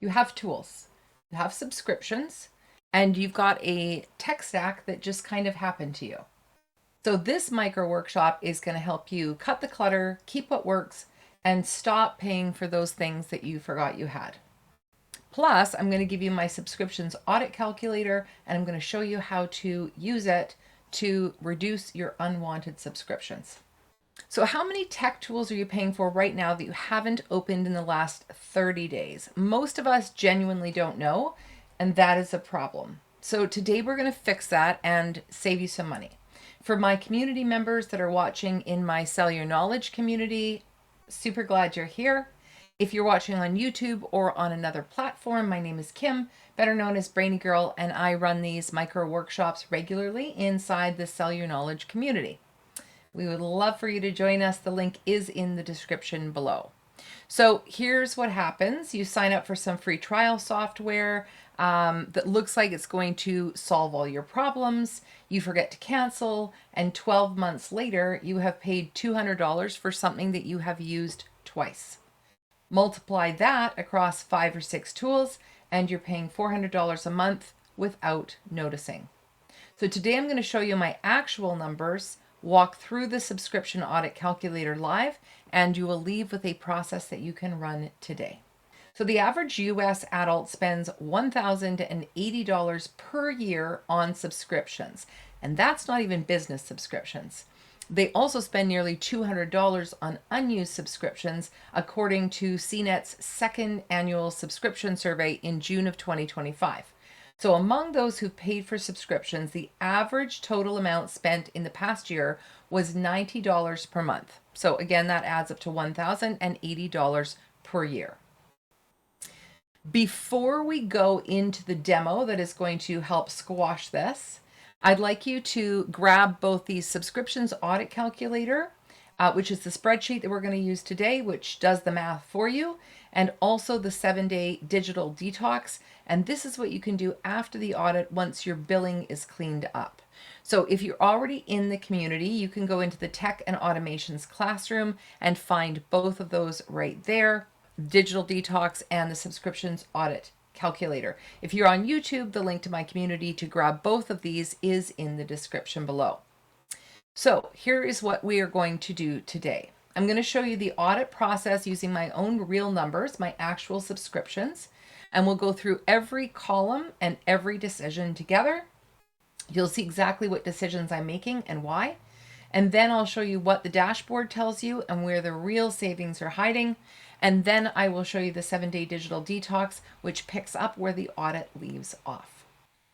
You have tools, you have subscriptions, and you've got a tech stack that just kind of happened to you. So this micro workshop is going to help you cut the clutter, keep what works, and stop paying for those things that you forgot you had. Plus, I'm going to give you my subscriptions audit calculator, and I'm going to show you how to use it to reduce your unwanted subscriptions. So how many tech tools are you paying for right now that you haven't opened in the last 30 days? Most of us genuinely don't know, and that is a problem. So today we're going to fix that and save you some money. For my community members that are watching in my Sell Your Knowledge community, super glad you're here. If you're watching on YouTube or on another platform, my name is Kim, better known as Brainy Girl, and I run these micro workshops regularly inside the Sell Your Knowledge community. We would love for you to join us. The link is in the description below. So here's what happens. You sign up for some free trial software that looks like it's going to solve all your problems. You forget to cancel, and 12 months later, you have paid $200 for something that you have used twice. Multiply that across 5 or 6 tools, and you're paying $400 a month without noticing. So today I'm going to show you my actual numbers, walk through the subscription audit calculator live, and you will leave with a process that you can run today. So the average US adult spends $1,080 per year on subscriptions, and that's not even business subscriptions. They also spend nearly $200 on unused subscriptions, according to CNET's second annual subscription survey in June of 2025. So among those who paid for subscriptions, the average total amount spent in the past year was $90 per month. So again, that adds up to $1,080 per year. Before we go into the demo that is going to help squash this, I'd like you to grab both the subscriptions audit calculator, which is the spreadsheet that we're going to use today, which does the math for you, and also the 7-day digital detox. And this is what you can do after the audit once your billing is cleaned up. So if you're already in the community, you can go into the Tech and Automations classroom and find both of those right there, digital detox and the subscriptions audit calculator. If you're on YouTube, the link to my community to grab both of these is in the description below. So here is what we are going to do today. I'm going to show you the audit process using my own real numbers, my actual subscriptions, and we'll go through every column and every decision together. You'll see exactly what decisions I'm making and why. And then I'll show you what the dashboard tells you and where the real savings are hiding. And then I will show you the 7-day digital detox, which picks up where the audit leaves off.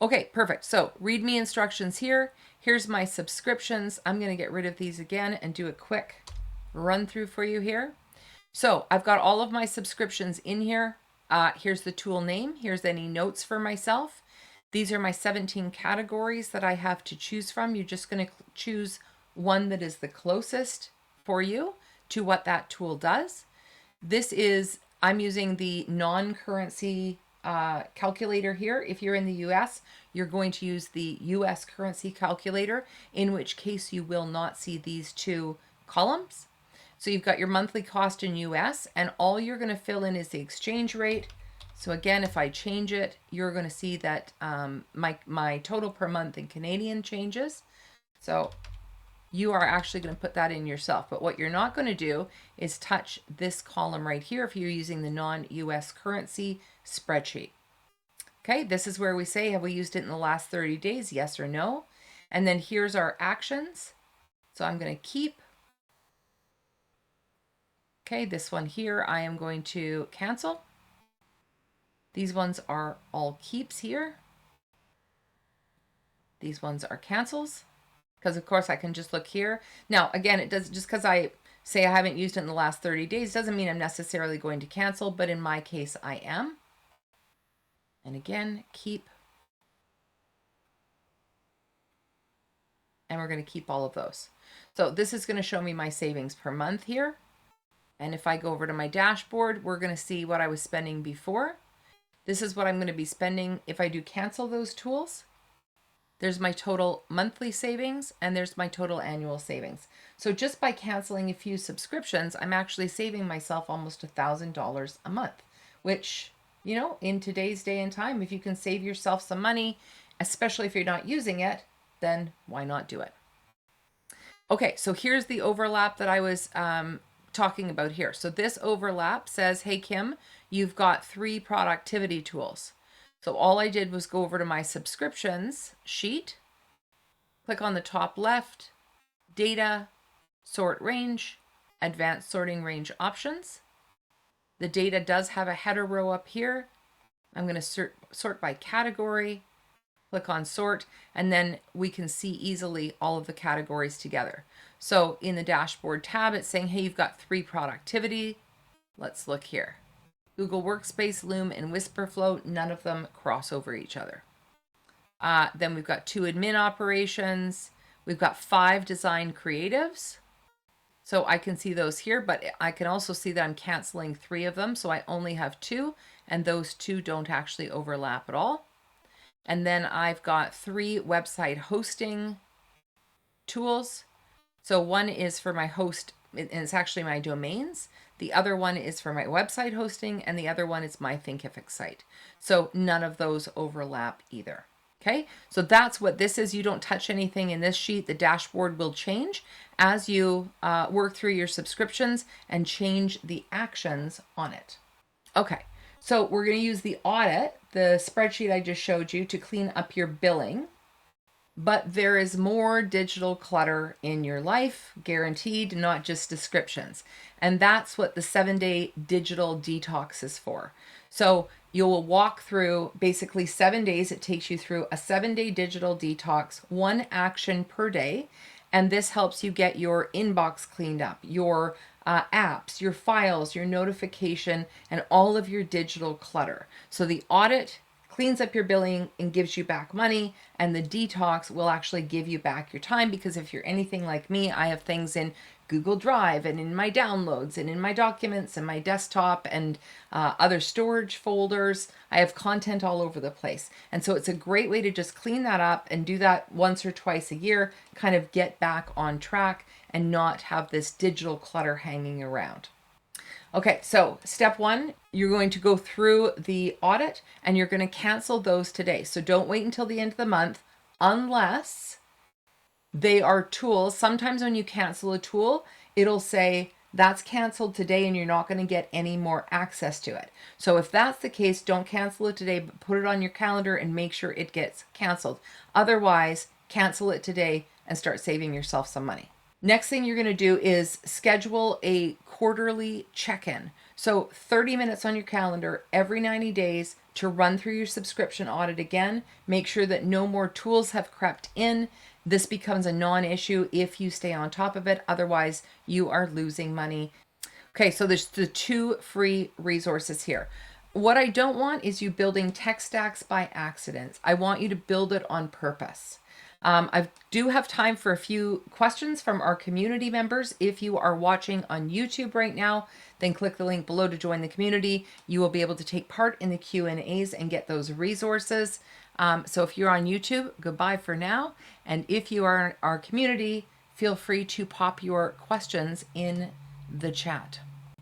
Okay, perfect. So read me instructions here. Here's my subscriptions. I'm going to get rid of these again and do a quick run through for you here. So I've got all of my subscriptions in here. Here's the tool name. Here's any notes for myself. These are my 17 categories that I have to choose from. You're just going to choose one that is the closest for you to what that tool does. This is, I'm using the non-currency calculator here. If you're in the US, you're going to use the US currency calculator, in which case you will not see these two columns. So you've got your monthly cost in US, and all you're going to fill in is the exchange rate. So again, if I change it, you're going to see that my total per month in Canadian changes. So you are actually going to put that in yourself. But what you're not going to do is touch this column right here if you're using the non-US currency spreadsheet. Okay, this is where we say, have we used it in the last 30 days? Yes or no. And then here's our actions. So I'm going to keep. Okay, this one here, I am going to cancel. These ones are all keeps here. These ones are cancels. Because of course I can just look here. Now, again, it does, just because I say I haven't used it in the last 30 days doesn't mean I'm necessarily going to cancel, but in my case I am. And again, keep. And we're going to keep all of those. So this is going to show me my savings per month here. And if I go over to my dashboard, we're going to see what I was spending before. This is what I'm going to be spending if I do cancel those tools. There's my total monthly savings, and there's my total annual savings. So just by canceling a few subscriptions, I'm actually saving myself almost $1,000 a month, which you know, in today's day and time, if you can save yourself some money, especially if you're not using it, then why not do it? Okay, so here's the overlap that I was talking about here. So this overlap says, hey, Kim, you've got 3 productivity tools. So all I did was go over to my subscriptions sheet, click on the top left, data, sort range, advanced sorting range options. The data does have a header row up here. I'm going to sort by category, click on sort, and then we can see easily all of the categories together. So in the dashboard tab, it's saying, hey, you've got 3 productivity. Let's look here. Google Workspace, Loom, and Whisperflow, none of them cross over each other. Then we've got 2 admin operations. We've got 5 design creatives. So I can see those here, but I can also see that I'm canceling 3 of them. So I only have 2, and those 2 don't actually overlap at all. And then I've got 3 website hosting tools. So one is for my host, and it's actually my domains. The other one is for my website hosting, and the other one is my Thinkific site. So none of those overlap either. Okay, so that's what this is. You don't touch anything in this sheet. The dashboard will change as you work through your subscriptions and change the actions on it. Okay, so we're going to use the audit, the spreadsheet I just showed you, to clean up your billing. But there is more digital clutter in your life, guaranteed, not just descriptions. And that's what the 7-day digital detox is for. So you'll walk through basically 7 days. It takes you through a 7-day digital detox, 1 action per day. And this helps you get your inbox cleaned up, your apps, your files, your notification, and all of your digital clutter. So the audit cleans up your billing and gives you back money, and the detox will actually give you back your time, because if you're anything like me, I have things in Google Drive and in my downloads and in my documents and my desktop and other storage folders. I have content all over the place. And so it's a great way to just clean that up and do that once or twice a year, kind of get back on track and not have this digital clutter hanging around. Okay, so step 1, you're going to go through the audit and you're going to cancel those today. So don't wait until the end of the month unless they are tools. Sometimes when you cancel a tool, it'll say that's canceled today and you're not going to get any more access to it. So if that's the case, don't cancel it today, but put it on your calendar and make sure it gets canceled. Otherwise, cancel it today and start saving yourself some money. Next thing you're going to do is schedule a quarterly check-in. So 30 minutes on your calendar every 90 days to run through your subscription audit again. Make sure that no more tools have crept in. This becomes a non-issue if you stay on top of it. Otherwise, you are losing money. Okay, so there's the 2 free resources here. What I don't want is you building tech stacks by accident. I want you to build it on purpose. I do have time for a few questions from our community members. If you are watching on YouTube right now, then click the link below to join the community. You will be able to take part in the Q&As and get those resources. So if you're on YouTube, goodbye for now. And if you are in our community, feel free to pop your questions in the chat.